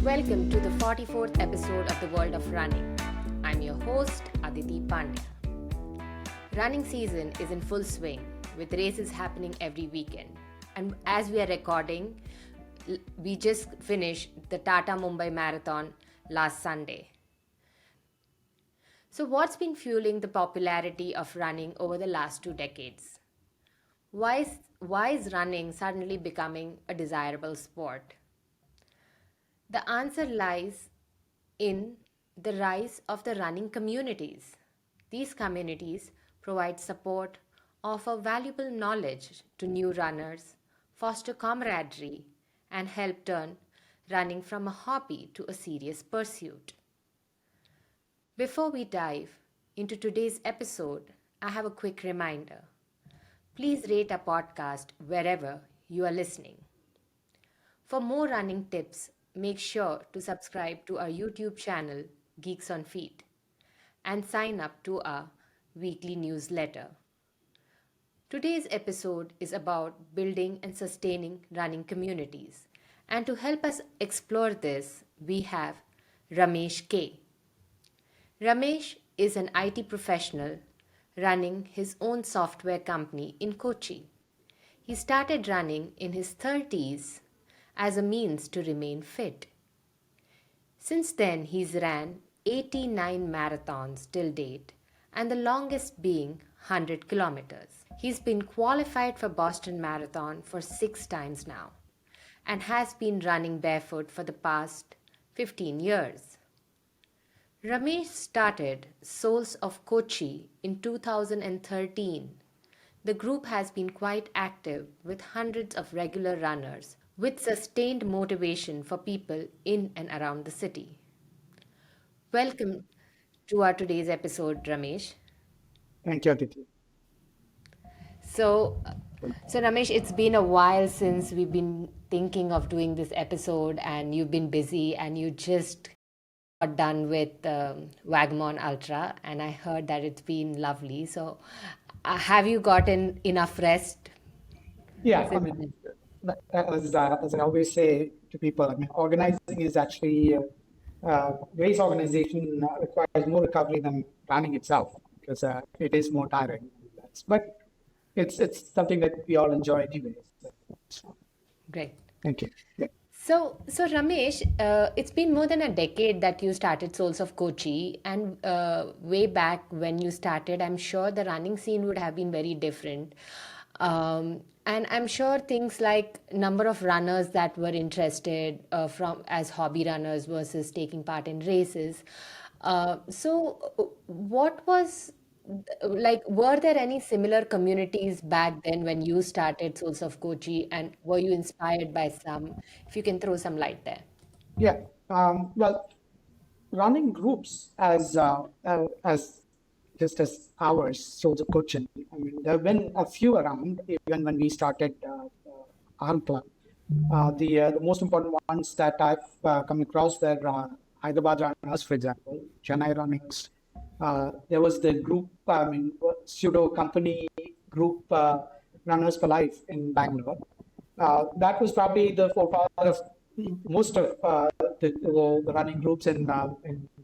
Welcome to the 44th episode of The World of Running. I'm your host, Aditi Pandya. Running season is in full swing with races happening every weekend. And as we are recording, we just finished the Tata Mumbai Marathon last Sunday. So, what's been fueling the popularity of running over the last 2 decades? Why is running suddenly becoming a desirable sport? The answer lies in the rise of the running communities. These communities provide support, offer valuable knowledge to new runners, foster camaraderie, and help turn running from a hobby to a serious pursuit. Before we dive into today's episode, I have a quick reminder. Please rate our podcast wherever you are listening. For more running tips, make sure to subscribe to our YouTube channel, Geeks on Feet, and sign up to our weekly newsletter. Today's episode is about building and sustaining running communities. And to help us explore this, we have Ramesh K. Ramesh is an IT professional running his own software company in Kochi. He started running in his 30s as a means to remain fit. Since then, he's ran 89 marathons till date, and the longest being 100 kilometers. He's been qualified for Boston Marathon for 6 times now and has been running barefoot for the past 15 years. Ramesh started Soles of Cochin in 2013. The group has been quite active with hundreds of regular runners with sustained motivation for people in and around the city. Welcome to our today's episode, Ramesh. Thank you, Aditi. So, so Ramesh, it's been a while since we've been thinking of doing this episode, and you've been busy, and you just got done with Wagamon Ultra, and I heard that it's been lovely. So, have you gotten enough rest? Yeah, I Since mean, then? as I always say to people, I mean, organizing is actually, race organization requires more recovery than planning itself because it is more tiring. But it's something that we all enjoy anyway. So, Great. thank you. Yeah. So Ramesh, it's been more than a decade that you started Souls of Kochi, and way back when you started, I'm sure the running scene would have been very different. And I'm sure things like number of runners that were interested from as hobby runners versus taking part in races. What was like, were there any similar communities back then when you started Souls of Kochi, and were you inspired by some? If you can throw some light there. Yeah. Well, running groups as just as ours, Soles of Cochin. I mean, there have been a few around even when we started our club. The most important ones that I've come across were Hyderabad Runners, for example, Chennai Runnings. There was the group, I mean, pseudo company group Runners for Life in Bangalore. That was probably the forefather of most of the running groups in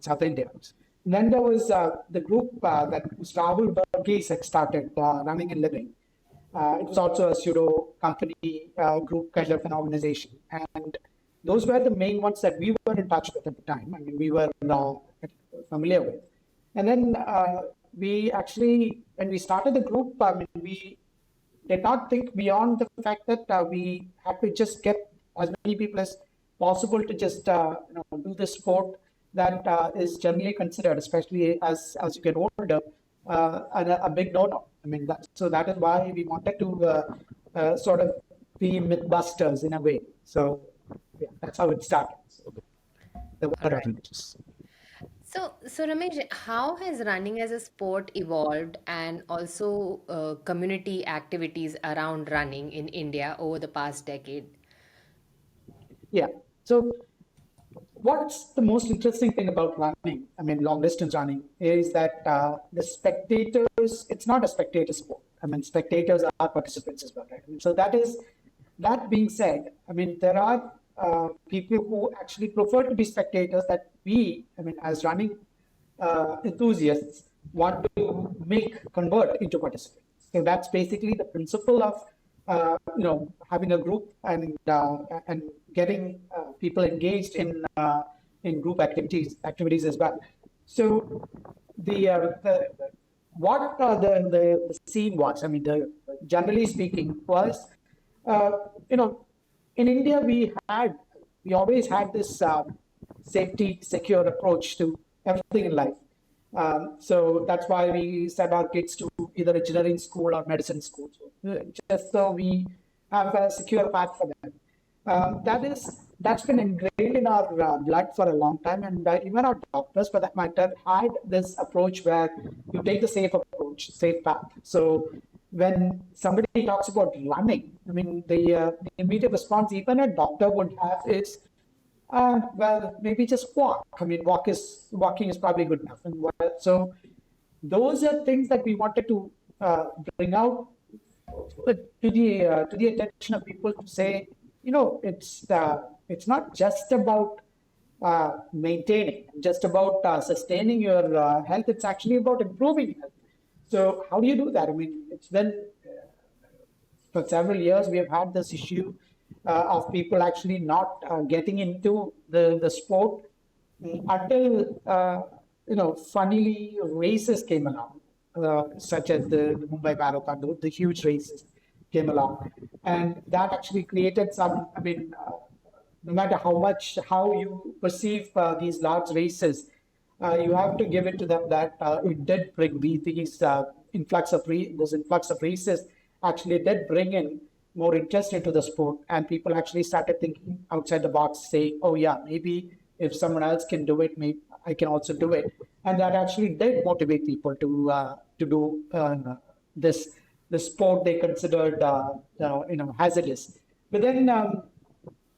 South India. Then there was the group that Rahul Burgess had started, Running and Living. It was also a pseudo company group kind of an organization. And those were the main ones that we were in touch with at the time. I mean, we were familiar with. And then we actually, when we started the group, I mean, we did not think beyond the fact that we had to just get as many people as possible to just do this sport that is generally considered, especially as you get older, a big no-no. I mean, so that is why we wanted to sort of be mythbusters in a way. So yeah, that's how it started. The All water right. images. So Ramesh, how has running as a sport evolved, and also community activities around running in India over the past decade? Yeah. So what's the most interesting thing about running, I mean, long distance running, is that the spectators, it's not a spectator sport. I mean, spectators are participants as well, right? So that being said, I mean, there are people who actually prefer to be spectators that we, I mean, as running enthusiasts, want to make convert into participants. So that's basically the principle of having a group and getting people engaged in group activities as well. So the what the scene was, I mean, generally speaking, was uh, you know in India, we always had this safety, secure approach to everything in life. So that's why we send our kids to either engineering school or medicine school, just so we have a secure path for them. That's been ingrained in our blood for a long time, and even our doctors, for that matter, had this approach where you take the safe approach, safe path. So when somebody talks about running, I mean the immediate response even a doctor would have is, well, maybe just walk. I mean, walking is probably good enough. And so those are things that we wanted to bring out to the attention of people to say, it's not just about maintaining, just about sustaining your health. It's actually about improving health. So how do you do that? I mean, it's been for several years we have had this issue of people actually not getting into the sport until funnily races came along, such as the Mumbai Marathon, the huge races came along, and that actually created some. I mean, no matter how you perceive these large races, you have to give it to them that it did bring these this influx of races actually did bring in more interest into the sport, and people actually started thinking outside the box, saying, "Oh yeah, maybe if someone else can do it, maybe I can also do it," and that actually did motivate people to do this the sport they considered hazardous. But then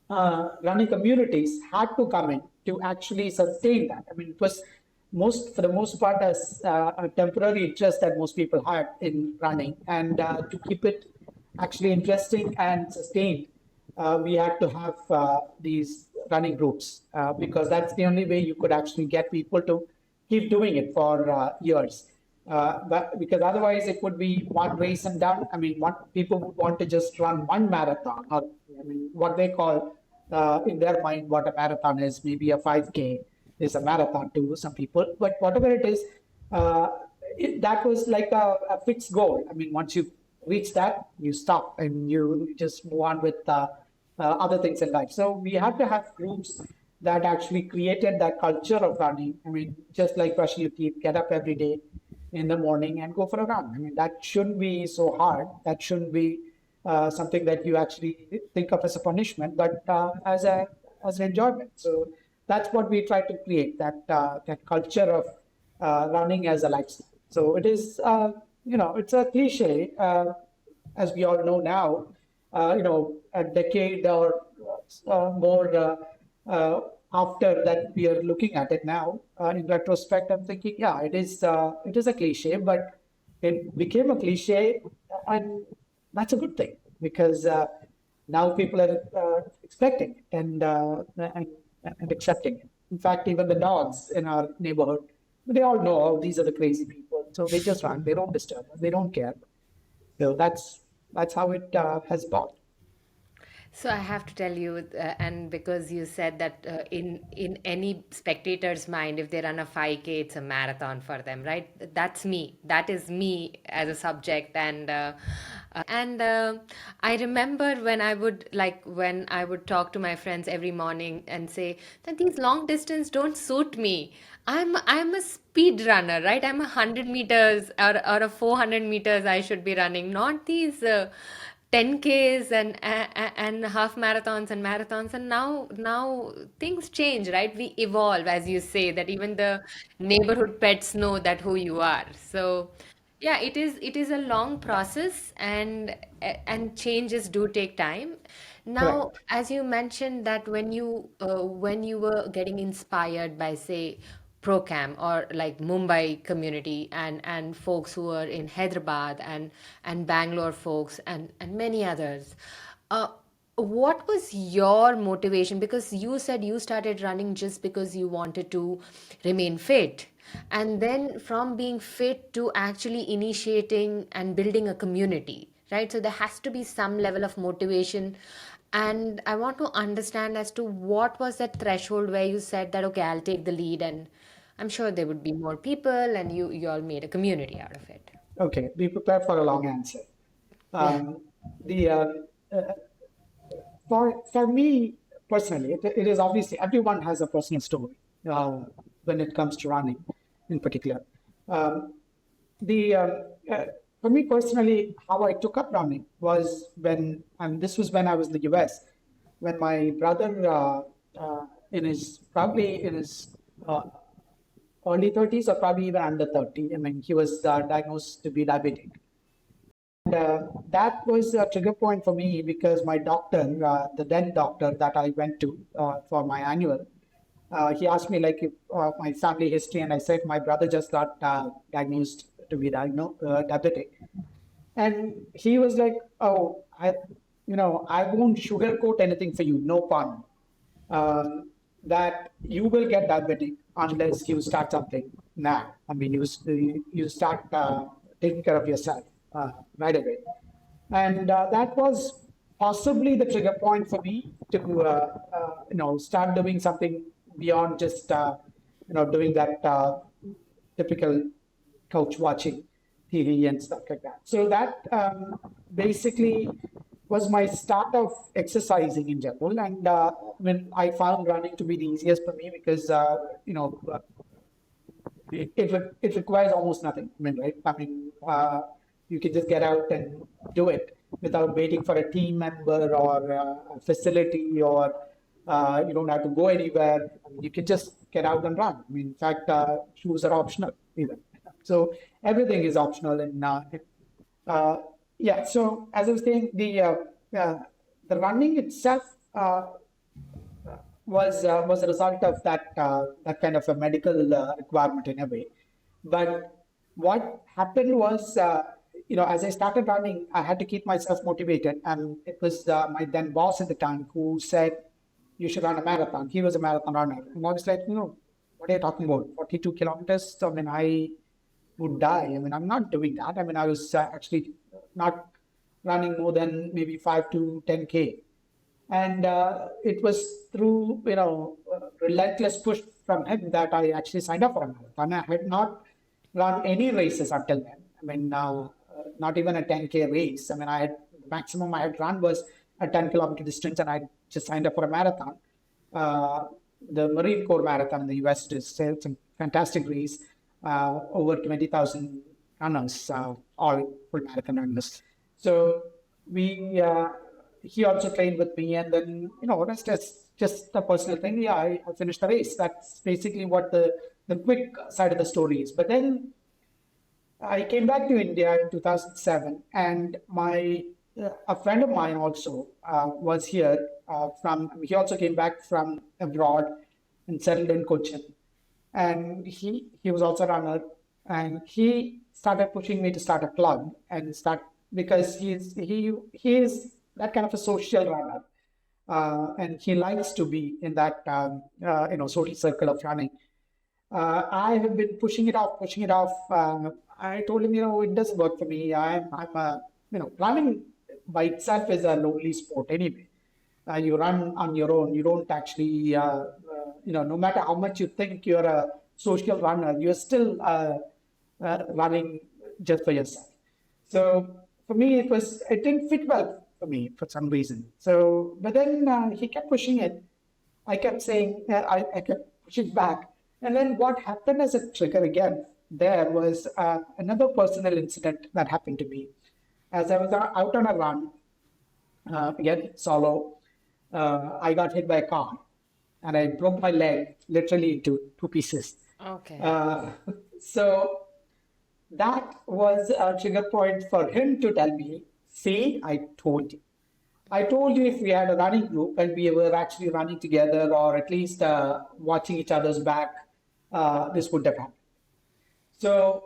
running communities had to come in to actually sustain that. I mean, it was for the most part, a temporary interest that most people had in running, and to keep it actually interesting and sustained, we had to have these running groups because that's the only way you could actually get people to keep doing it for years. But because otherwise it would be one race and done. I mean, people would want to just run one marathon, or I mean, what they call in their mind what a marathon is. Maybe a 5K is a marathon to some people, but whatever it is, uh, that was like a fixed goal. I mean, once you reach that, you stop and you just move on with other things in life. So we had to have groups that actually created that culture of running. I mean, just like brushing your teeth, get up every day in the morning and go for a run. I mean, that shouldn't be so hard. That shouldn't be something that you actually think of as a punishment, but as an enjoyment. So that's what we try to create, that culture of running as a lifestyle. So it is, it's a cliche, as we all know now. A decade or more uh, after that, we are looking at it now. In retrospect, I'm thinking, yeah, it is a cliche, but it became a cliche, and that's a good thing because now people are expecting it and accepting it. In fact, even the dogs in our neighborhood, they all know, oh, these are the crazy people, so they just run. They don't disturb us. They don't care. So that's how it has gone. So I have to tell you, and because you said that in any spectator's mind, if they run a 5K, it's a marathon for them, right? That's me. That is me as a subject, and I remember when I would talk to my friends every morning and say that these long distance don't suit me. I'm a speed runner, right? I'm 100 meters or a 400 meters I should be running, not these 10Ks and half marathons and marathons. And now things change, right? We evolve, as you say, that even the neighborhood pets know that who you are. So yeah, it is a long process, and changes do take time. Now, Correct. as you mentioned that when you were getting inspired by, say, Procam or like Mumbai community and folks who are in Hyderabad and Bangalore folks and many others. What was your motivation? Because you said you started running just because you wanted to remain fit. And then from being fit to actually initiating and building a community, right? So there has to be some level of motivation. And I want to understand as to what was that threshold where you said that, okay, I'll take the lead, and I'm sure there would be more people and you all made a community out of it. Okay, be prepared for a long answer. Yeah. Um, the uh, for me personally, it is obviously everyone has a personal story when it comes to running, in particular. Um, the uh, for me personally, how I took up running was when, and this was when I was in the US, when my brother, in his probably in his uh, early 30s or probably even under 30. I mean, he was diagnosed to be diabetic. That was a trigger point for me because my doctor, the then doctor that I went to for my annual, he asked me like if, my family history, and I said my brother just got diagnosed to be diabetic, and he was like, "Oh, I won't sugarcoat anything for you, no pun. Um, that you will get diabetic unless you start something now. I mean, you start taking care of yourself right away." And that was possibly the trigger point for me to start doing something beyond just doing that typical couch watching TV and stuff like that. So that basically was my start of exercising in general. And when I found running to be the easiest for me because it requires almost nothing. I mean, right? I mean, you can just get out and do it without waiting for a team member or a facility, or you don't have to go anywhere. I mean, you can just get out and run. I mean, in fact, shoes are optional even. So everything is optional uh, yeah. So as I was saying, uh, the running itself. Was a result of that kind of a medical requirement in a way. But what happened was, as I started running, I had to keep myself motivated, and it was my then boss at the time who said, "You should run a marathon." He was a marathon runner, and I was like, what are you talking about? 42 kilometers? I mean, I would die. I mean, I'm not doing that. I mean, I was actually not running more than maybe 5 to 10K. And it was through relentless push from him that I actually signed up for a marathon. I had not run any races until then. I mean, now not even a 10K race. I mean, I had maximum I had run was a 10-kilometer distance, and I just signed up for a marathon. Uh, the Marine Corps Marathon in the US is it's a fantastic race. Over 20,000 runners, all full marathon runners. So we he also trained with me, and then rest is just a personal thing. Yeah, I finished the race. That's basically what the quick side of the story is. But then I came back to India in 2007, and my a friend of mine also was here from. He also came back from abroad and settled in Cochin, and he was also a runner, and he started pushing me to start a club and start because he is that kind of a social runner, and he likes to be in that social circle of running. I have been pushing it off, pushing it off. I told him, it doesn't work for me. I'm a, running by itself is a lonely sport anyway. You run on your own. You don't actually, no matter how much you think you're a social runner, you're still running just for yourself. So for me, it didn't fit well for me for some reason. So, but then he kept pushing it. I kept saying, I kept pushing back. And then what happened as a trigger again there was another personal incident that happened to me. As I was out on a run, again, solo, I got hit by a car and I broke my leg literally into two pieces. Okay. Uh, so that was a trigger point for him to tell me, see, I told you. I told you if we had a running group and we were actually running together or at least watching each other's back, this would have happened. So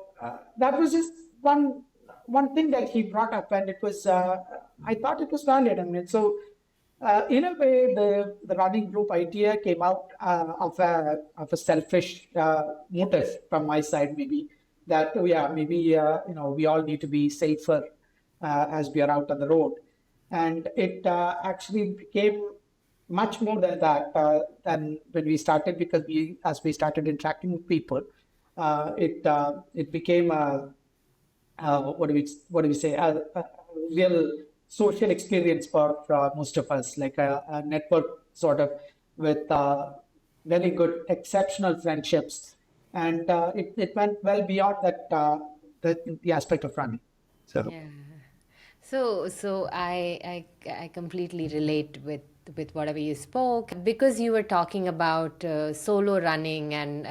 that was just one thing that he brought up, and it was I thought it was valid. I mean, so In a way, the running group idea came out of a selfish motive from my side, maybe that oh, yeah, maybe we all need to be safer as we are out on the road, and it actually became much more than that than when we started because we as we started interacting with people, it became a what do we say a real social experience for most of us, like a network sort of with very good exceptional friendships, and it went well beyond that the aspect of running. So Yeah. So I completely relate with whatever you spoke because you were talking about solo running and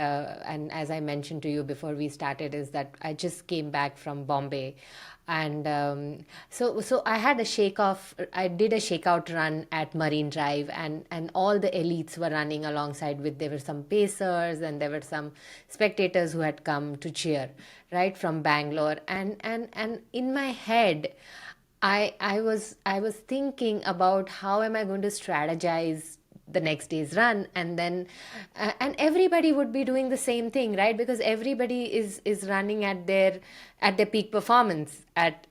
as I mentioned to you before we started is that I just came back from Bombay and so I did a shakeout run at Marine Drive and all the elites were running alongside with there were some pacers and there were some spectators who had come to cheer right from Bangalore and in my head I was thinking about how am I going to strategize the next day's run and everybody would be doing the same thing right because everybody is running at their peak performance at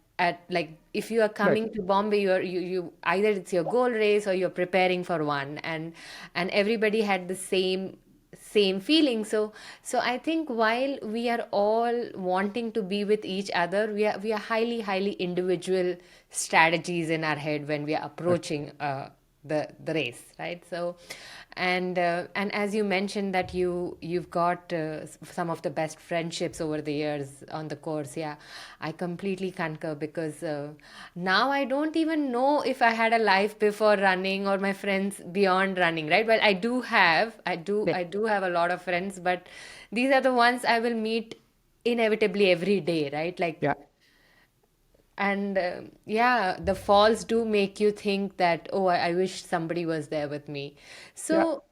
like if you are right, coming to Bombay you either it's your goal race or you're preparing for one and everybody had the same feeling so I think while we are all wanting to be with each other we are highly individual strategies in our head when we are right, approaching the race right so and as you mentioned that you've got some of the best friendships over the years on the course yeah I completely concur because now I don't even know if I had a life before running or my friends beyond running right but yeah, I do have a lot of friends but these are the ones I will meet inevitably every day right like yeah, and yeah the falls do make you think that oh I wish somebody was there with me yeah, so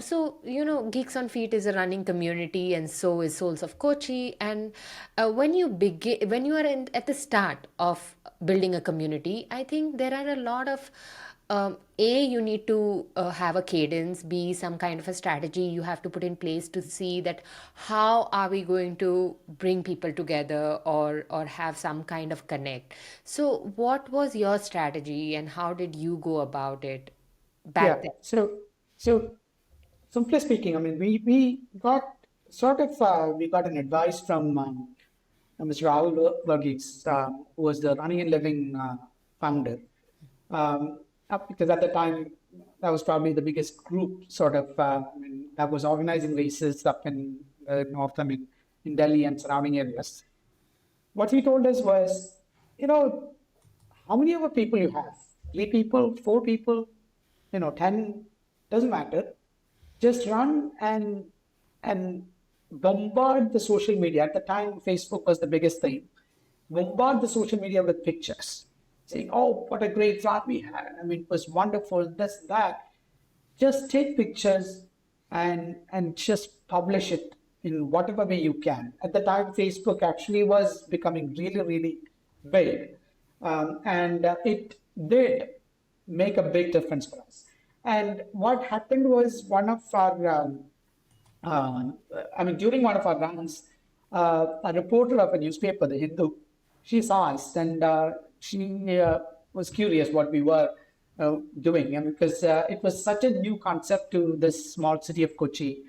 so you know Geeks on Feet is a running community and so is Souls of Kochi and when you are at the start of building a community I think there are a lot of a you need to have a cadence b some kind of a strategy you have to put in place to see that how are we going to bring people together or have some kind of connect so what was your strategy and how did you go about it yeah. back then. So simply speaking, I mean, we got we got an advice from Mr. Rahul Varghese, who was the Running and Living founder. Because at the time, that was probably the biggest group, I mean, that was organizing races up in north, I mean, in Delhi and surrounding areas. What he told us was, you know, how many other people you have? Three people, four people, 10, doesn't matter. Just run and bombard the social media. At the time, Facebook was the biggest thing. Bombard the social media with pictures, saying, "Oh, what a great run we had! I mean, it was wonderful. This, that." Just take pictures and just publish it in whatever way you can. At the time, Facebook actually was becoming really big, and it did make a big difference for us. And what happened was one of our uh, I mean, during one of our runs, a reporter of a newspaper, the Hindu, she saw us and she was curious what we were doing. And because it was such a new concept to this small city of Kochi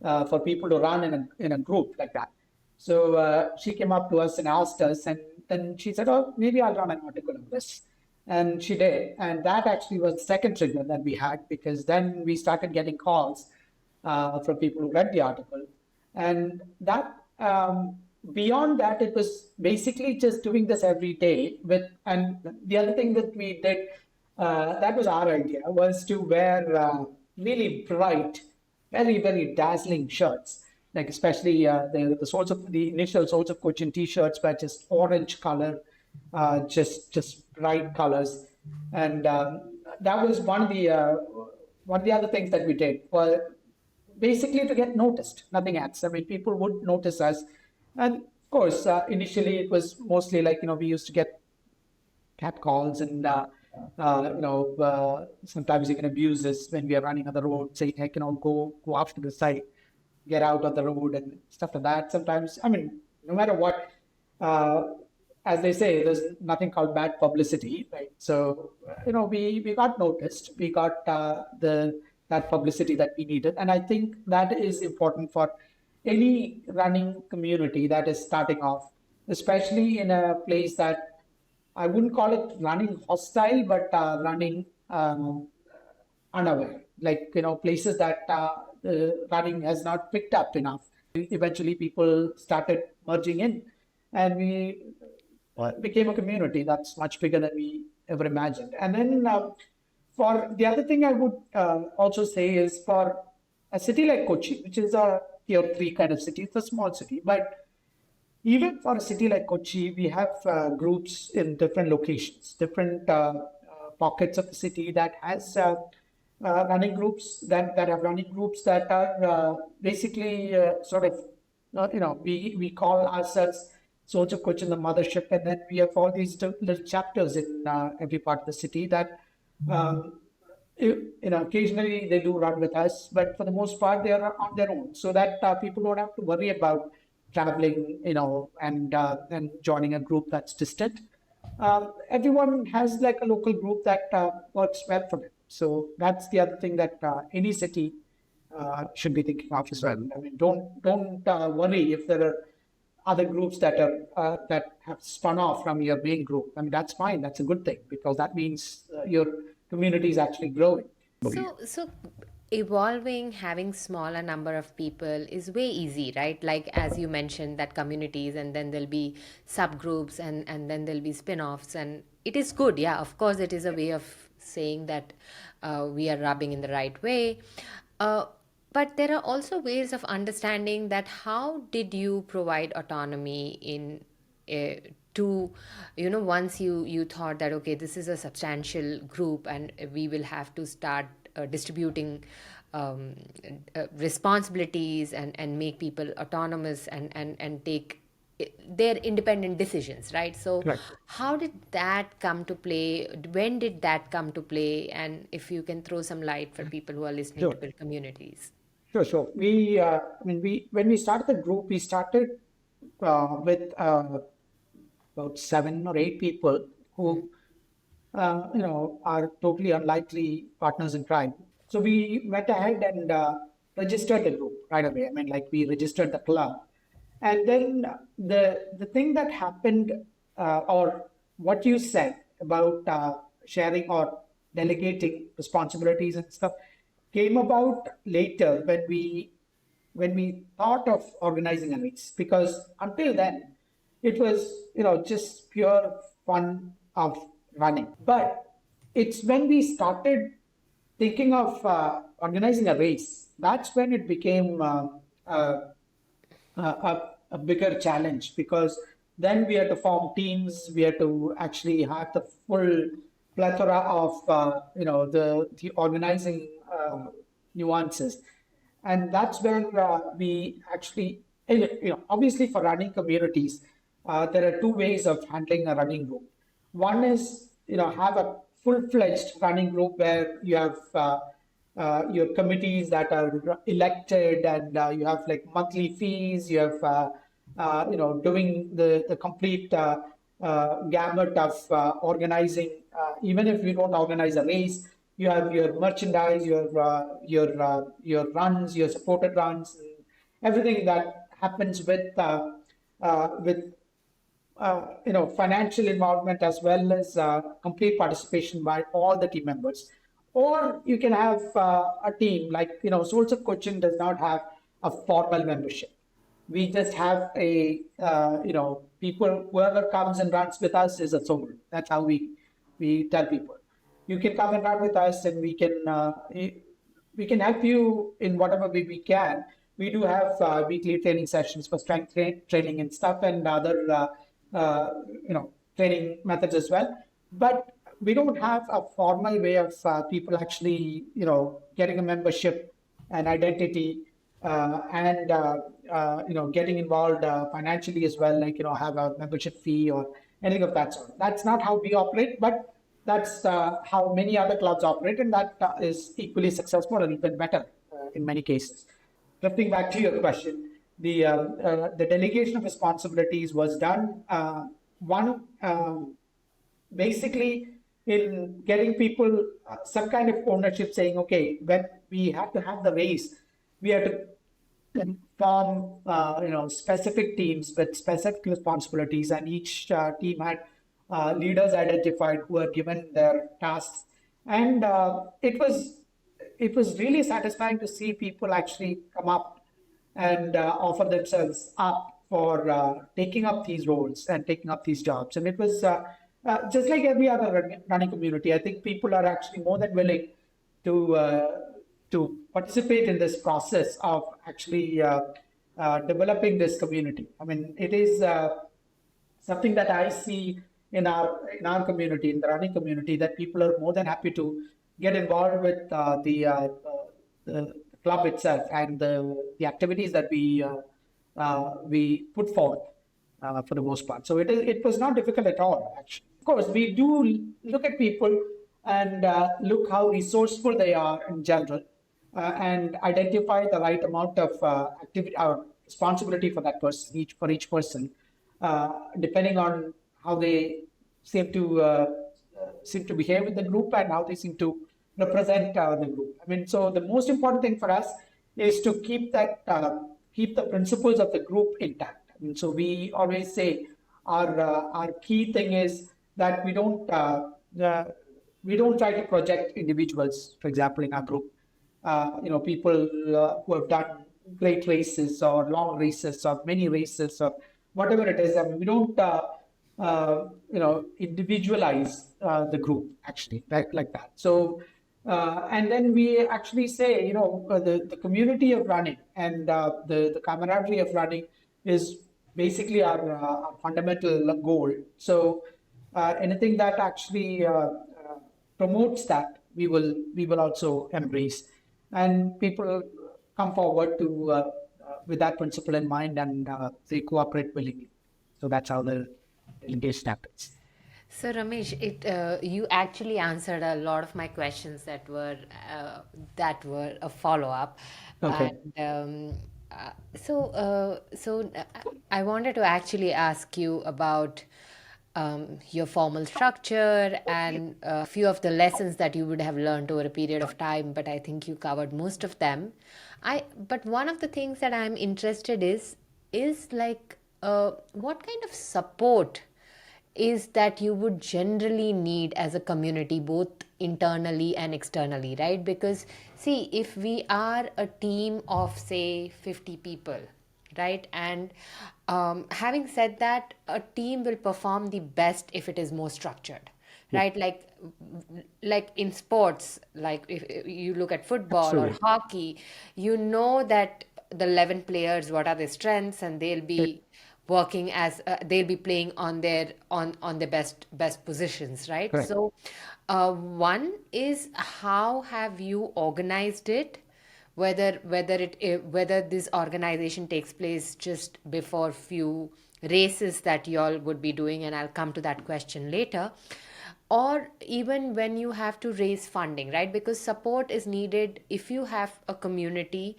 for people to run in a group like that. So she came up to us and asked us, and then she said, "Oh, maybe I'll run an article on this." And she did. And that actually was the second trigger that we had because then we started getting calls from people who read the article. And that beyond that, it was basically just doing this every day. And the other thing that we did, that was our idea, was to wear really bright, very dazzling shirts. Like especially the initial Soles of Cochin t-shirts were just orange color, just bright colors, and that was one of the other things that we did. Well, basically to get noticed, nothing else. I mean, people would notice us. And of course, initially it was mostly like, we used to get cat calls and Sometimes even abuse us when we are running on the road, saying, "Hey, go off to the side, get out of the road," and stuff like that. Sometimes, I mean, no matter what, uh, as they say, there's nothing called bad publicity, right? So, we got noticed, we got the that publicity that we needed, and I think that is important for any running community that is starting off, especially in a place that I wouldn't call it running hostile, but running unaware. Like, places that the running has not picked up enough. Eventually, people started merging in, and we became a community that's much bigger than we ever imagined. And then, for the other thing, I would also say is for a city like Kochi, which is a tier three kind of city, it's a small city, but even for a city like Kochi, we have groups in different locations, different pockets of the city that has running groups that have running groups that are basically sort of, we call ourselves Soles of Cochin the mothership, and then we have all these little chapters in every part of the city that um, occasionally they do run with us, but for the most part they are on their own, so that people don't have to worry about traveling, and joining a group that's distant. Everyone has like a local group that works well for them. So that's the other thing that any city should be thinking of as well. I mean, don't worry if there are other groups that have spun off from your main group. I mean, that's fine. That's a good thing because that means your community is actually growing. So evolving, having smaller number of people is way easy, right? Like as you mentioned, that communities, and then there'll be subgroups, and then there'll be spin-offs, and it is good. Yeah, of course, it is a way of saying that we are rubbing in the right way. Uh, but there are also ways of understanding that how did you provide autonomy in to, once you thought that okay, this is a substantial group and we will have to start distributing um, responsibilities, and make people autonomous, and take their independent decisions, right? So Correct. how did that come to play? When did that come to play? And if you can throw some light for people who are listening to Sure. build communities. Sure, sure. I mean, when we started the group, we started with about 7 or 8 people who, are totally unlikely partners in crime. So we went ahead and registered the group right away. I mean, like we registered the club, and then the thing that happened, or what you said about sharing or delegating responsibilities and stuff, came about later when we thought of organizing a race, because until then it was, just pure fun of running. But it's when we started thinking of organizing a race, that's when it became a bigger challenge, because then we had to form teams, we had to actually have the full plethora of the organizing nuances, and that's where we actually, obviously for running communities, there are two ways of handling a running group. One is, have a full-fledged running group where you have your committees that are elected, and you have like monthly fees. You have doing the complete gamut of organizing. Even if you don't organize a race, you have your merchandise, your runs, your supported runs, and everything that happens with financial involvement, as well as complete participation by all the team members. Or you can have a team like, Soles of Cochin does not have a formal membership. We just have people, whoever comes and runs with us is a soul. That's how we tell people. You can come and run with us, and we can help you in whatever way we can. We do have weekly training sessions for strength training and stuff, and other uh, training methods as well. But we don't have a formal way of people actually getting a membership and identity, and getting involved financially as well, like have a membership fee or anything of that sort. That's not how we operate, but that's how many other clubs operate, and that is equally successful or even better in many cases. Drifting back to your question, the delegation of responsibilities was done one basically in getting people some kind of ownership, saying, okay, when we have to have the race, we have to form specific teams with specific responsibilities, and each team had leaders identified who were given their tasks, and it was really satisfying to see people actually come up and offer themselves up for taking up these roles and taking up these jobs. And it was just like every other running community. I think people are actually more than willing to participate in this process of actually developing this community. I mean, it is something that I see in our community, in the running community, that people are more than happy to get involved with the club itself and the activities that we put forth for the most part. So it was not difficult at all, actually. Of course, we do look at people and look how resourceful they are in general, and identify the right amount of activity or responsibility for that person, each person, depending on how they seem to uh, seem to behave with the group and how they seem to represent the group. I mean, so the most important thing for us is to keep the principles of the group intact. I mean, so we always say our key thing is that uh, we don't try to project individuals, for example, in our group. People who have done great races or long races or many races or whatever it is. I mean, we don't individualize the group, actually, like that. So and then we actually say, the community of running and the camaraderie of running is basically our fundamental goal. So anything that actually promotes that, we will also embrace, and people come forward to with that principle in mind, and they cooperate willingly. So that's how the delegation happens. So Ramesh, you actually answered a lot of my questions that were a follow up, Okay. and so I wanted to actually ask you about your formal structure and a few of the lessons that you would have learned over a period of time. But I think you covered most of them. But one of the things that I'm interested is like what kind of support is that you would generally need as a community, both internally and externally, right? Because see, if we are a team of say 50 people, right, and having said that, a team will perform the best if it is more structured, Yeah, right? Like in sports, like if you look at football or absolutely. hockey, you know that the 11 players, what are their strengths, and they'll Yeah, be working as they'll be playing on their best positions, right? correct. So one is, how have you organized it, whether this organization takes place just before few races that y'all would be doing, and I'll come to that question later, or even when you have to raise funding, right? Because support is needed. If you have a community,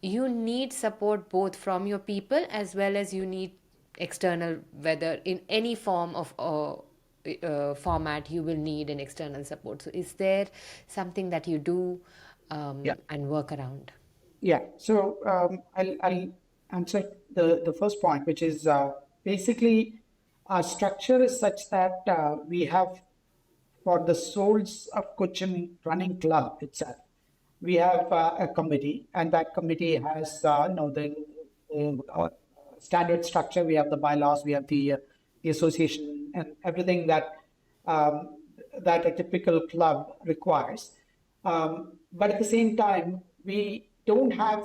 you need support both from your people as well as you need external, whether in any form of format, you will need an external support. So is there something that you do Yeah. and work around? Yeah. So I'll answer the first point, which is basically our structure is such that we have, for the Soles of Cochin Running Club itself, we have a committee, and that committee has the standard structure. We have the bylaws, we have the association, and everything um, that a typical club requires. But at the same time, we don't have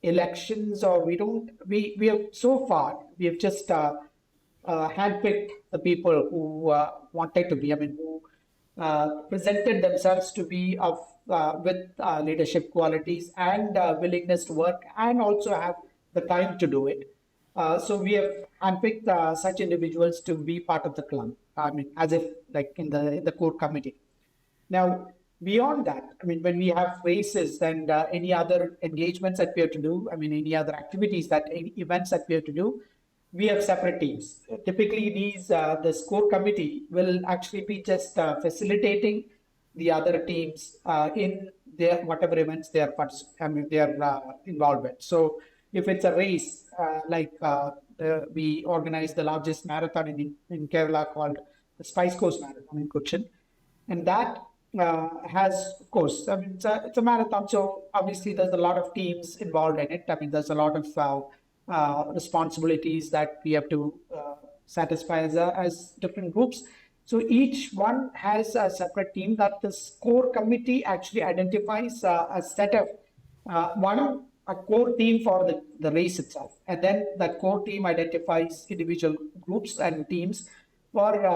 elections, or we have, so far we have just handpicked the people who wanted to be, I mean, who presented themselves to be of with leadership qualities and willingness to work, and also have the time to do it. So we have handpicked such individuals to be part of the club. I mean, as if like in the core committee. Now, beyond that, I mean, when we have races and any other engagements that we have to do, I mean, any other activities that, any events that we have to do, we have separate teams. Typically, the score committee will actually be just facilitating the other teams in their whatever events they are involved with. So, if it's a race, we organize the largest marathon in Kerala called the Spice Coast Marathon in Cochin, and that has, of course, I mean, it's a marathon, so obviously there's a lot of teams involved in it. I mean, there's a lot of responsibilities that we have to satisfy as different groups. So each one has a separate team that the core committee actually identifies a set of a core team for the race itself. And then that core team identifies individual groups and teams for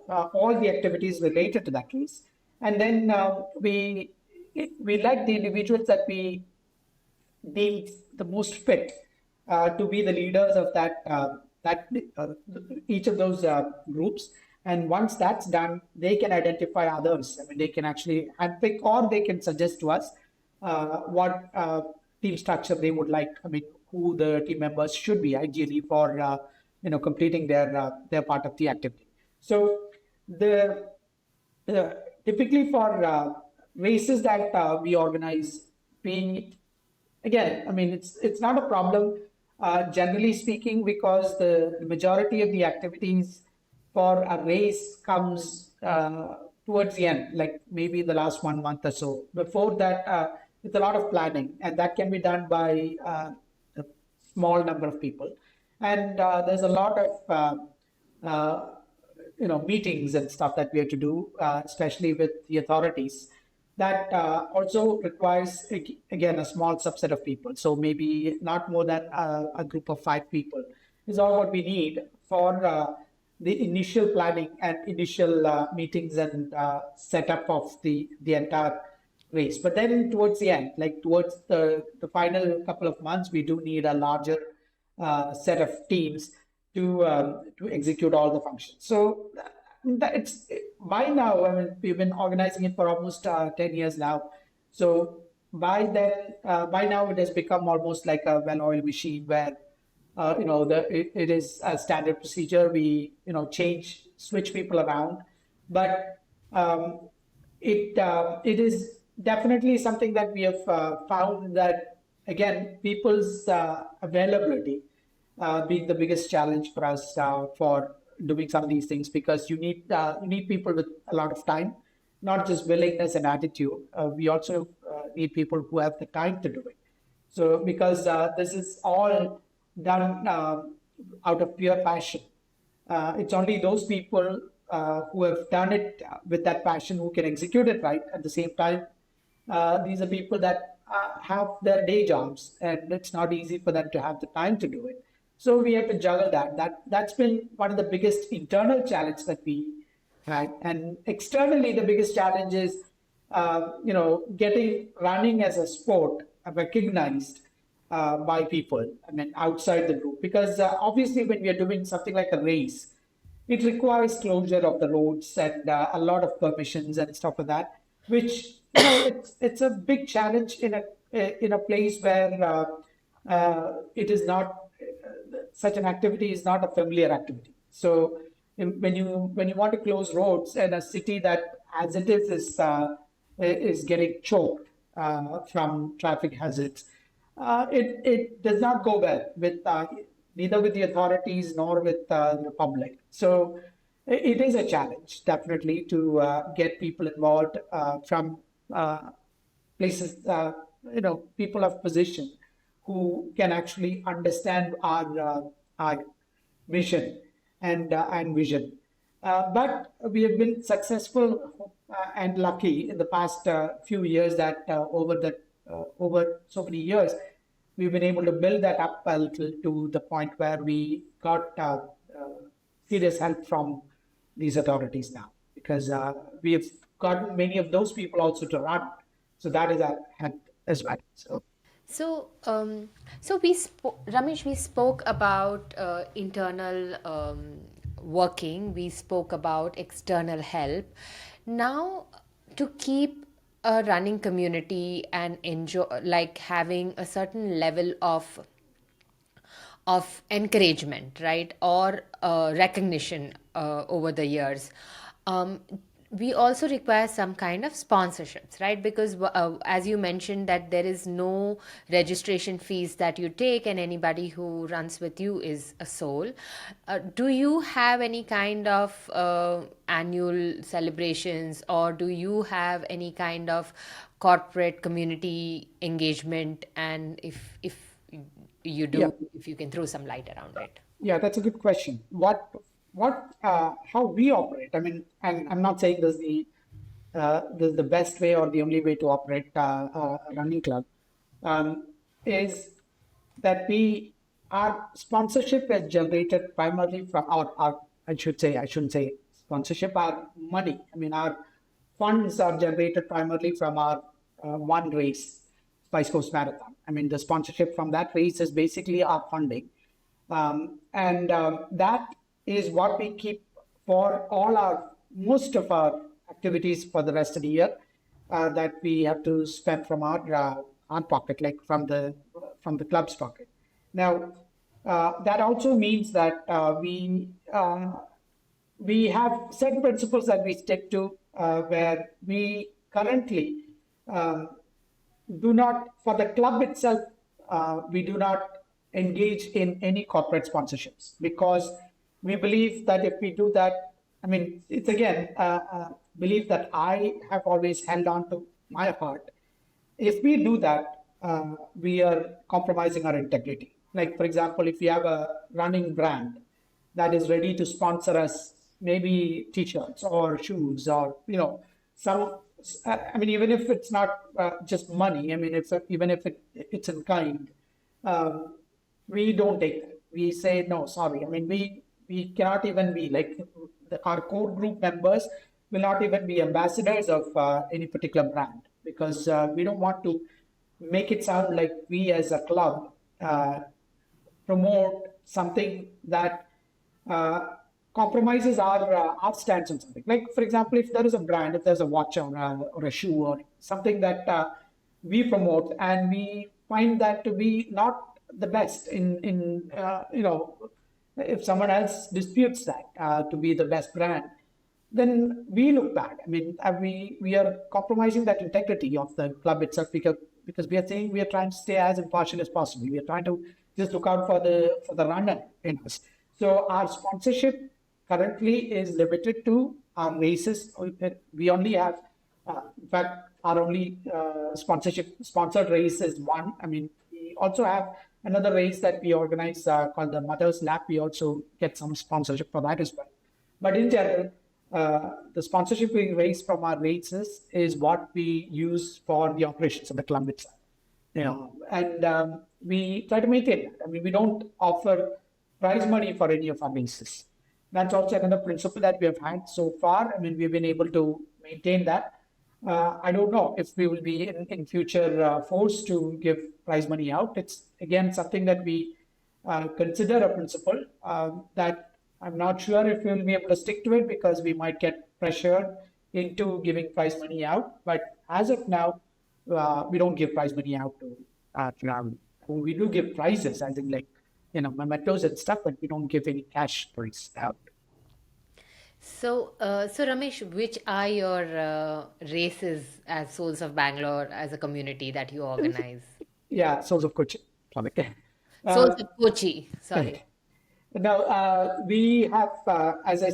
all the activities related to that race. And then we let the individuals that we deemed the most fit to be the leaders of that each of those groups. And once that's done, they can identify others. I mean, they can actually handpick or they can suggest to us what team structure they would like. I mean, who the team members should be ideally for completing their part of the activity. So the uh, typically for races that we organize, being again, I mean, it's not a problem, generally speaking, because the majority of the activities for a race comes towards the end, like maybe the last 1 month or so. Before that, it's a lot of planning, and that can be done by a small number of people. And there's a lot of meetings and stuff that we have to do, especially with the authorities. That also requires again a small subset of people. So maybe not more than a group of 5 people is all what we need for the initial planning and initial meetings and setup of the entire race. But then towards the end, like towards the final couple of months, we do need a larger set of teams to execute all the functions. So it's by now. I mean, we've been organizing it for almost 10 years now. So by now, it has become almost like a well-oiled machine where it is a standard procedure. We switch people around, but it is definitely something that we have found that again people's availability being the biggest challenge for us for doing some of these things, because you need people with a lot of time, not just willingness and attitude. We also need people who have the time to do it. So because this is all done out of pure passion, it's only those people who have done it with that passion who can execute it right. At the same time, these are people that have their day jobs, and it's not easy for them to have the time to do it. So we have to juggle that. That's been one of the biggest internal challenge that we had, and externally the biggest challenge is, getting running as a sport recognized by people. I mean, outside the group, because obviously when we are doing something like a race, it requires closure of the roads and a lot of permissions and stuff like that, which it's a big challenge in a place where it is not such an activity is not a familiar activity. So when you want to close roads in a city that as it is getting choked from traffic hazards, it does not go well with neither with the authorities nor with the public. So it is a challenge definitely to get people involved from places, people of position who can actually understand our mission and vision. But we have been successful and lucky in the past few years that over so many years, we've been able to build that up a little to the point where we got serious help from these authorities now, because we have gotten many of those people also to run. So that is a help as well. So So, Ramesh, we spoke about internal working. We spoke about external help. Now, to keep a running community and enjoy, like having a certain level of encouragement, right, or recognition over the years. Um, we also require some kind of sponsorships, right? Because as you mentioned, that there is no registration fees that you take, and anybody who runs with you is a soul. Do you have any kind of annual celebrations, or do you have any kind of corporate community engagement? And if you Yeah, do, if you can throw some light around it. yeah, that's a good question. How we operate? I mean, and I'm not saying this is the best way or the only way to operate a running club. Um, is that we our sponsorship is generated primarily from our I shouldn't say sponsorship, our money. I mean, our funds are generated primarily from our one race, Spice Coast Marathon. I mean, the sponsorship from that race is basically our funding. And that is what we keep for most of our activities for the rest of the year, that we have to spend from our pocket, like from the club's pocket. Now, that also means that we have certain principles that we stick to, where we currently um, do not, for the club itself, we do not engage in any corporate sponsorships, because we believe that if we do that, I mean, it's again belief that I have always held on to my heart. If we do that, we are compromising our integrity. Like, for example, if we have a running brand that is ready to sponsor us, maybe t-shirts or shoes, or some. I mean, even if it's not just money. I mean, even if it's in kind, um, we don't take it. We say no, sorry. I mean, we cannot even be like our core group members will not even be ambassadors of any particular brand, because we don't want to make it sound like we as a club promote something that uh, compromises our stance on something. Like, for example, if there is a brand, if there's a watch or a shoe or something that we promote, and we find that to be not the best if someone else disputes that to be the best brand, then we look bad. I mean, we are compromising that integrity of the club itself, because we are saying we are trying to stay as impartial as possible. We are trying to just look out for the runner in us. So our sponsorship currently is limited to our races. We only have, in fact, our only sponsored race is one. I mean, we also have another race that we organize called the Mother's Lap. We also get some sponsorship for that as well. But in general, the sponsorship we raise from our races is what we use for the operations of the club itself. And we try to maintain that. I mean, we don't offer prize money for any of our races. That's also another principle that we have had so far. I mean, we've been able to maintain that. I don't know if we will be in future forced to give prize money out. It's again something that we consider a principle that I'm not sure if we'll be able to stick to it, because we might get pressured into giving prize money out. But as of now, we don't give prize money out to we do give prizes, as in like mementos and stuff, but we don't give any cash prize out. So Ramesh, which are your races as Souls of Bangalore as a community that you organize? Yeah, Soles of Cochin. Sorry. Souls Uh, of Kochi, sorry. Now, we have, as I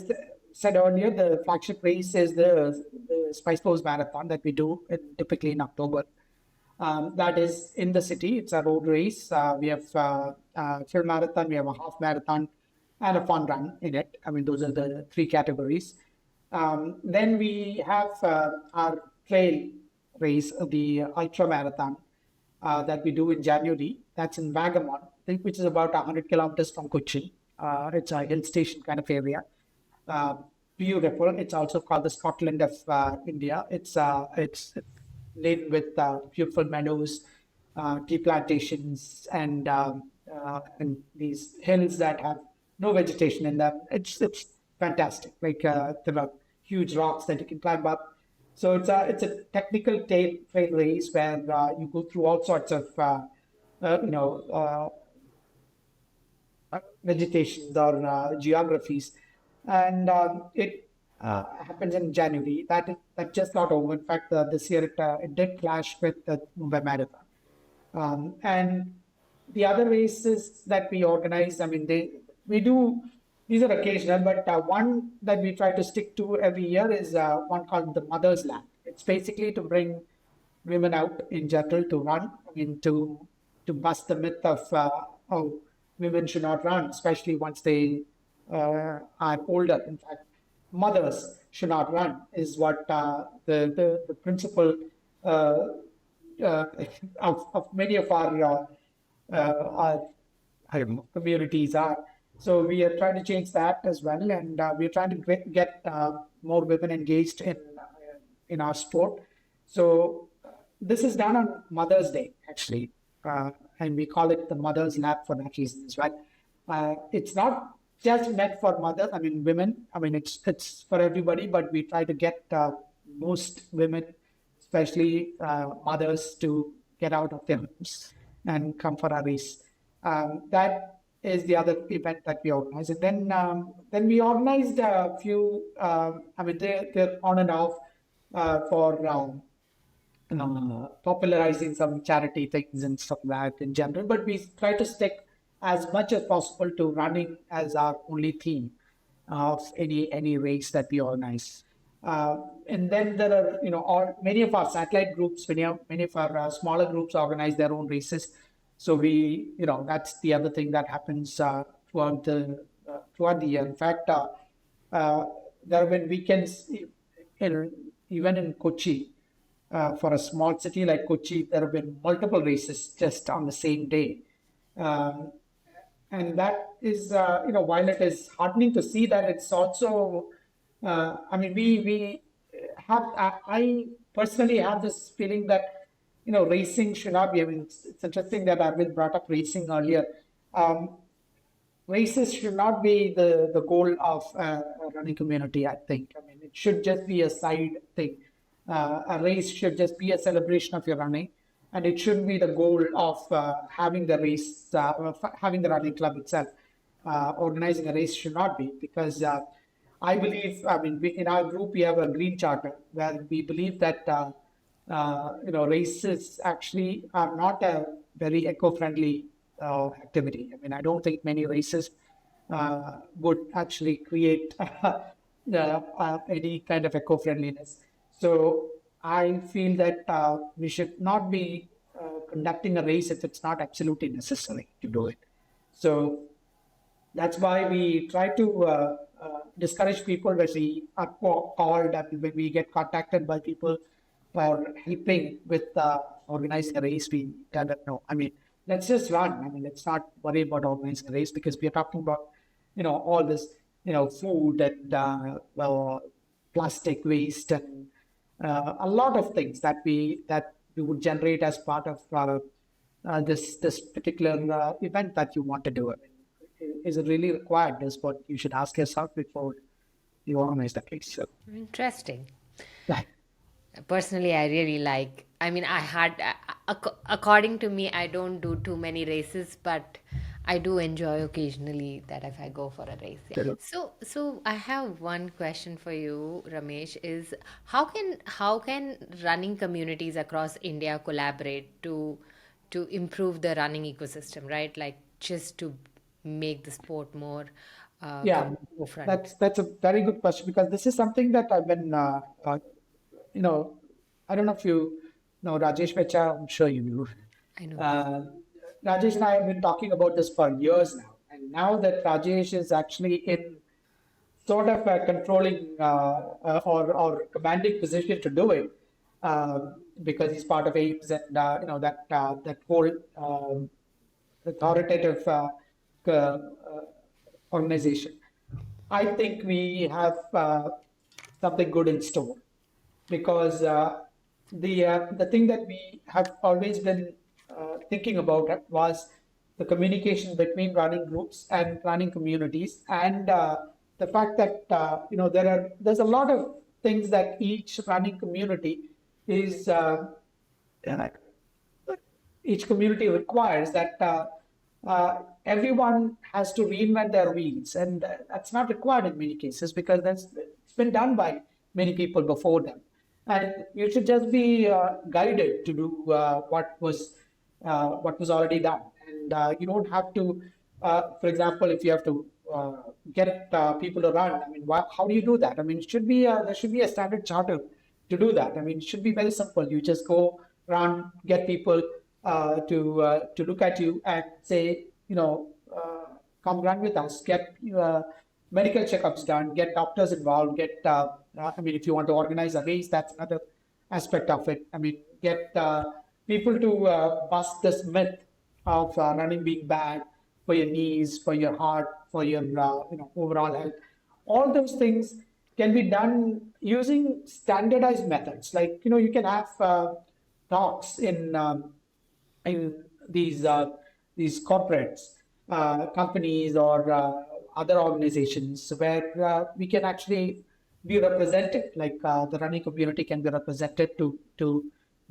said earlier, the flagship race is the Spice Coast Marathon that we do typically in October. That is in the city. It's a road race. We have full marathon, we have a half marathon, and a fun run in it. I mean, those are the three categories. Then we have our trail race, the ultra marathon that we do in January. That's in Vagamon, I think, which is about 100 kilometers from Cochin. It's a hill station kind of area. Uh, Beautiful. It's also called the Scotland of India. It's laden with beautiful meadows, tea plantations and these hills that have no vegetation in them. It's fantastic. Like there are huge rocks that you can climb up. So it's a technical trail race where you go through all sorts of uh, you know uh, vegetations or geographies, and it happens in January. That just got over. In fact, this year it did clash with the Mumbai Marathon. And the other races that we organize, I mean, we do, these are occasional, but one that we try to stick to every year is one called the Mother's Lap. It's basically to bring women out in general to run, I mean, to bust the myth of oh, women should not run, especially once they are older. In fact, mothers should not run is what the principle uh, uh, of many of our communities are. So we are trying to change that as well, and we're trying to get more women engaged in our sport. So this is done on Mother's Day, actually, and we call it the Mother's Lab for that reason as well. It's not just meant for mothers. I mean, women. I mean, it's for everybody, but we try to get most women, especially mothers, to get out of their homes and come for a race. That is the other event that we organize. And then we organized a few. I mean, they're on and off for popularizing some charity things and stuff like that in general. But we try to stick as much as possible to running as our only theme of any race that we organize. And then there are, all many of our satellite groups, many of our smaller groups organize their own races. So that's the other thing that happens throughout the year. In fact, uh, there have been weekends, even in Kochi, for a small city like Kochi, there have been multiple races just on the same day. Um, and that is, while it is heartening to see that, it's also, I mean, we have, I personally have this feeling that, racing should not be, I mean, it's interesting that Arvind brought up racing earlier. Um, Races should not be the goal of a running community, I think. I mean, it should just be a side thing. A race should just be a celebration of your running, and it shouldn't be the goal of having the race, having the running club itself. Organizing a race should not be, because I believe, I mean, in our group, we have a green charter where we believe that races actually are not a very eco-friendly activity. I mean, I don't think many races would actually create any kind of eco-friendliness. So I feel that we should not be conducting a race if it's not absolutely necessary to do it. So that's why we try to discourage people when we are called and when we get contacted by people for helping with organizing a race. We tell them, no, I mean, let's just run. I mean, let's not worry about organizing a race, because we are talking about, all this, food and plastic waste and a lot of things that we would generate as part of this particular event that you want to do. I mean, is it really required? Is what you should ask yourself before you organize that race. So, Interesting. yeah. Personally, I really like. I mean, according to me, I don't do too many races, but I do enjoy occasionally that if I go for a race. Yeah. So I have one question for you, Ramesh. Is how can running communities across India collaborate to improve the running ecosystem? Right, like just to make the sport more Yeah, come forefront. that's a very good question, because this is something that I've been, you know, I don't know if you know Rajesh Vecha. I'm sure you do. I know. Uh, Rajesh and I have been talking about this for years now, and now that Rajesh is actually in sort of a controlling or commanding position to do it, because he's part of AIMS and that whole authoritative organization. I think we have something good in store, because the thing that we have always been thinking about it was the communication between running groups and running communities, and the fact that there's a lot of things that each running community is each community requires that everyone has to reinvent their wheels, and that's not required in many cases because it's been done by many people before them, and you should just be guided to do what was already done, and you don't have to, for example, if you have to get people to run. I mean, how do you do that? I mean, it should be there should be a standard charter to do that. I mean, it should be very simple. You just go around, get people to look at you and say, come run with us, get medical checkups done, get doctors involved, I mean, if you want to organize a race, that's another aspect of it. I mean, get people to bust this myth of running being bad for your knees, for your heart, for your overall health. All those things can be done using standardized methods. Like you can have talks in these corporates, companies, or other organizations where we can actually be represented, like the running community can be represented to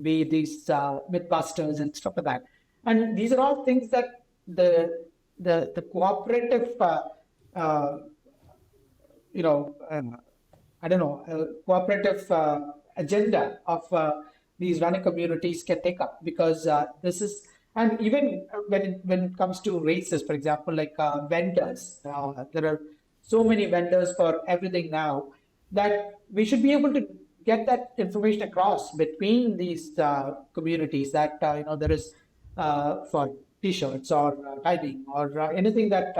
be these mythbusters and stuff like that. And these are all things that the cooperative uh, I don't know, cooperative agenda of these running communities can take up, because this is, and even when it comes to races, for example, like vendors, there are so many vendors for everything now that we should be able to get that information across between these communities that there is for t-shirts or timing or anything that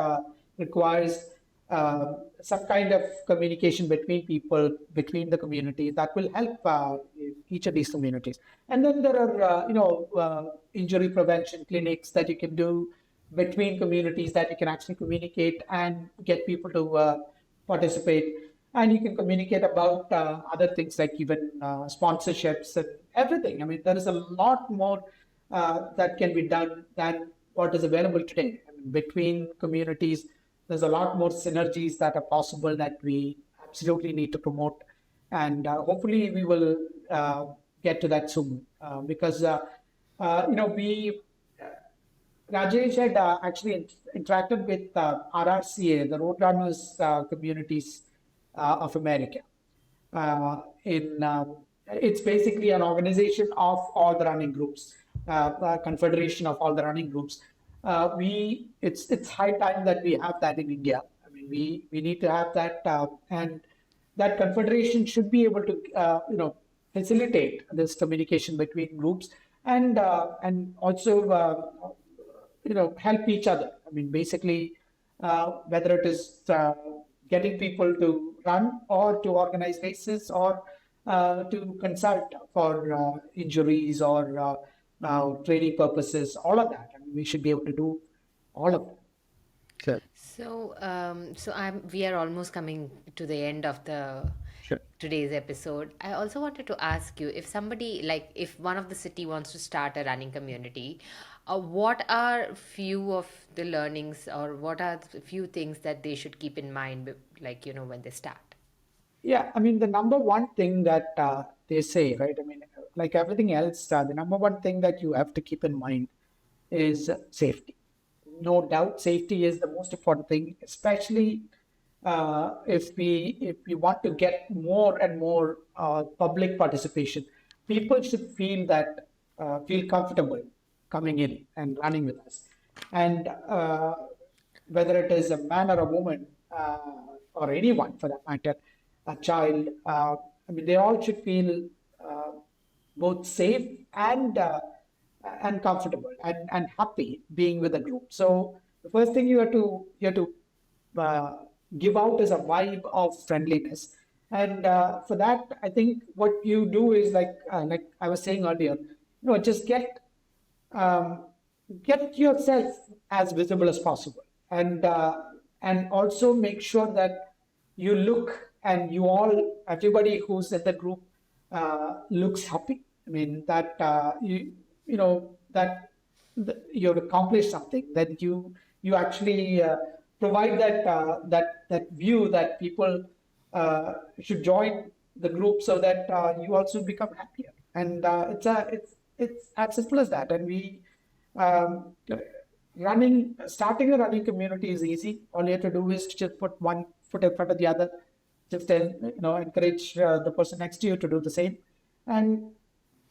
requires some kind of communication between people, between the community, that will help each of these communities. And then there are injury prevention clinics that you can do between communities, that you can actually communicate and get people to participate. And you can communicate about other things like even sponsorships and everything. I mean, there is a lot more that can be done than what is available today. I mean, between communities, there's a lot more synergies that are possible that we absolutely need to promote. And hopefully we will get to that soon, because we Rajesh had actually interacted with RRCA, the Roadrunners Communities of America. It's basically an organization of all the running groups, a confederation of all the running groups. It's high time that we have that in India. I mean, we need to have that, and that confederation should be able to facilitate this communication between groups, and also help each other. I mean, basically, whether it is getting people to run or to organize races or to consult for injuries or training purposes, all of that. I mean, we should be able to do all of that. So, So we are almost coming to the end of the sure. today's episode. I also wanted to ask you, if somebody, like if one of the city wants to start a running community, what are few of the learnings, or what are the few things that they should keep in mind, like when they start? Yeah, I mean, the number one thing that they say, right? I mean, like everything else, the number one thing that you have to keep in mind is safety. No doubt, safety is the most important thing, especially if we want to get more and more public participation. People should feel comfortable coming in and running with us, and whether it is a man or a woman, or anyone for that matter, a child. I mean, they all should feel uh, both safe and comfortable and happy being with a group. So the first thing you have to uh, give out is a vibe of friendliness, and for that, I think what you do is like I was saying earlier, just um, get yourself as visible as possible, and also make sure that you look and everybody who's in the group looks happy. I mean that that you've accomplished something, then you actually provide that view that people should join the group so that you also become happier. And it's as simple as that. And we um, starting a running community is easy. All you have to do is to just put one foot in front of the other, just then encourage the person next to you to do the same, and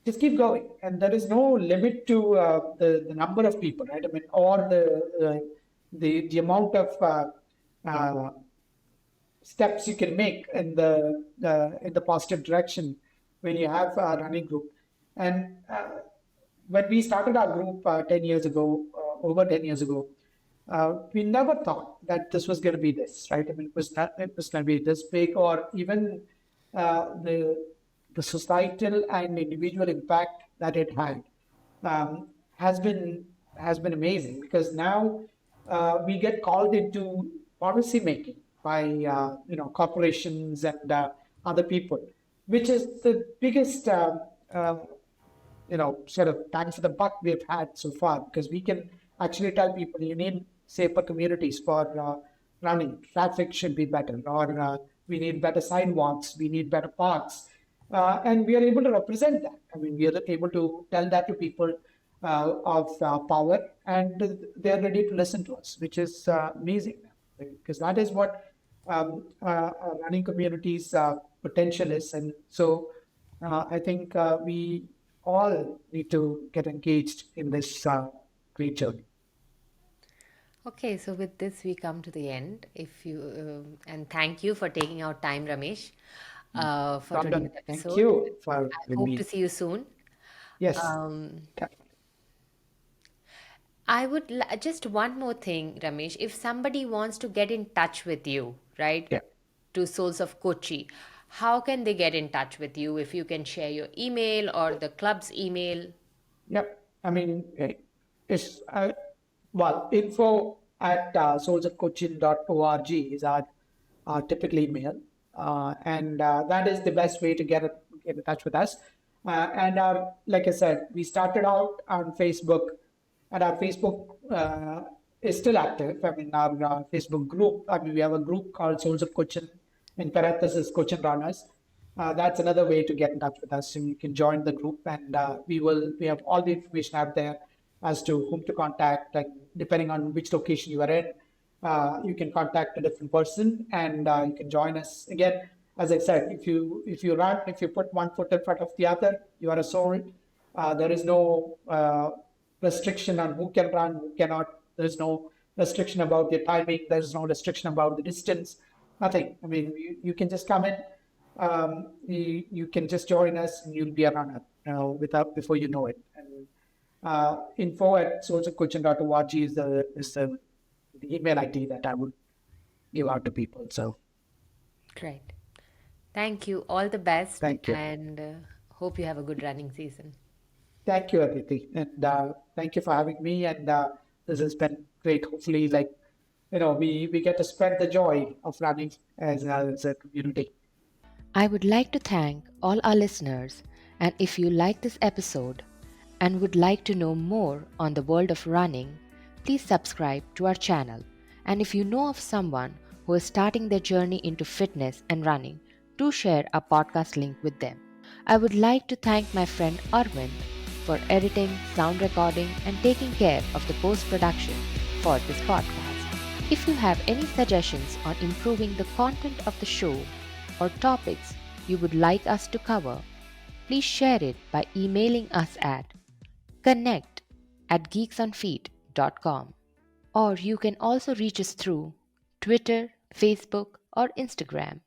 just keep going. And there is no limit to the number of people, right? I mean, or the amount of uh, steps you can make in the positive direction when you have a running group. And when we started our group 10 years ago, over 10 years ago, we never thought that this was going to be this, right? I mean, it was going to be this big, or even the societal and individual impact that it had um, has been has been amazing, because now we get called into policy making by corporations and other people, which is the biggest uh, sort of bang for the buck we've had so far, because we can actually tell people you need safer communities for running. Traffic should be better, or we need better sidewalks, we need better parks. And we are able to represent that. I mean, we are able to tell that to people of power, and they're ready to listen to us, which is amazing, because that is what running communities' potential is. And so I think we all need to get engaged in this great journey. Okay, so with this, we come to the end. If you and thank you for taking out time, Ramesh, for today's Problem. Thank episode. you for I having hope to me. see you soon. Yes. Um, Yeah. just one more thing, Ramesh. If somebody wants to get in touch with you, right, Yeah. to Souls of Kochi, how can they get in touch with you? If you can share your email or the club's email. Yep. I mean, it's info at solesofcochin.org is our typical email, and that is the best way to get in touch with us. And like I said, we started out on Facebook, and our Facebook is still active. I mean, our Facebook group. I mean, we have a group called Souls of Cochin, in parenthesis Cochin Runners. That's another way to get in touch with us. And you can join the group, and we have all the information out there as to whom to contact, and depending on which location you are in, you can contact a different person, and you can join us. Again, as I said, if you put one foot in front of the other, you are a soul. There is no restriction on who can run, who cannot. There's no restriction about the timing. There's no restriction about the distance. Nothing. I mean, you can just come in. You can just join us, and you'll be a runner without before you know it. And info at sourceofcoaching.org is the email ID that I would give out to people. So Great. Thank you. All the best, thank you. and hope you have a good running season. Thank you, Aditi. And thank you for having me. And this has been great. Hopefully, we get to spread the joy of running as a community. I would like to thank all our listeners, and if you like this episode and would like to know more on the world of running, please subscribe to our channel. And if you know of someone who is starting their journey into fitness and running, do share our podcast link with them. I would like to thank my friend Arvind for editing, sound recording, and taking care of the post production for this podcast. If you have any suggestions on improving the content of the show or topics you would like us to cover, please share it by emailing us at connect@geeksonfeet.com. Or you can also reach us through Twitter, Facebook, or Instagram